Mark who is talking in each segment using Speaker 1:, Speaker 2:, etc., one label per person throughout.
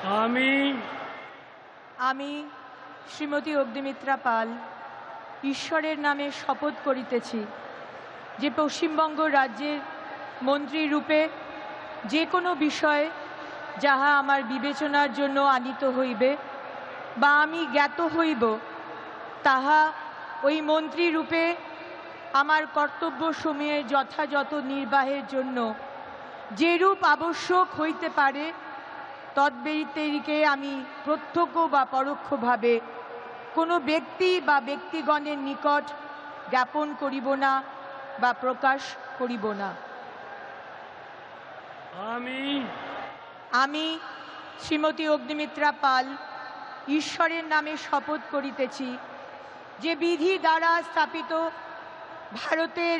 Speaker 1: আমি
Speaker 2: আমি শ্রীমতী অগ্নিমিত্রা পাল ঈশ্বরের নামে শপথ করিতেছি যে পশ্চিমবঙ্গ রাজ্যের মন্ত্রী রূপে যে কোনো বিষয় যাহা আমার বিবেচনার জন্য আনিত হইবে বা আমি জ্ঞাত হইব তাহা ওই মন্ত্রী রূপে আমার কর্তব্যসমূহের যথাযথ নির্বাহের জন্য যেরূপ আবশ্যক হইতে পারে তদ্ব্যতিরিকে আমি প্রত্যক্ষ বা পরোক্ষভাবে কোনো ব্যক্তি বা ব্যক্তিগণের নিকট জ্ঞাপন করিব না বা প্রকাশ করিব না। আমি শ্রীমতী অগ্নিমিত্রা পাল ঈশ্বরের নামে শপথ করিতেছি যে বিধি দ্বারা স্থাপিত ভারতের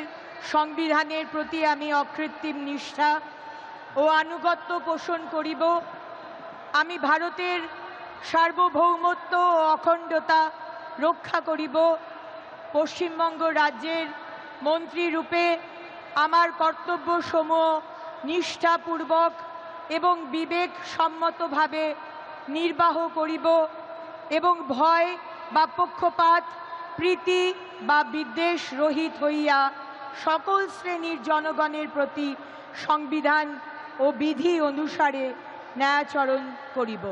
Speaker 2: সংবিধানের প্রতি আমি অকৃত্রিম নিষ্ঠা ও আনুগত্য পোষণ করিব। আমি ভারতের সার্বভৌমত্ব ও অখণ্ডতা রক্ষা করিব। পশ্চিমবঙ্গ রাজ্যের মন্ত্রী রূপে আমার কর্তব্যসমূহ নিষ্ঠাপূর্বক এবং বিবেকসম্মতভাবে নির্বাহ করিব এবং ভয় বা পক্ষপাত প্রীতি বা বিদ্বেষ রহিত হইয়া সকল শ্রেণীর জনগণের প্রতি সংবিধান ও বিধি অনুসারে ন্যায়াচরণ করিব।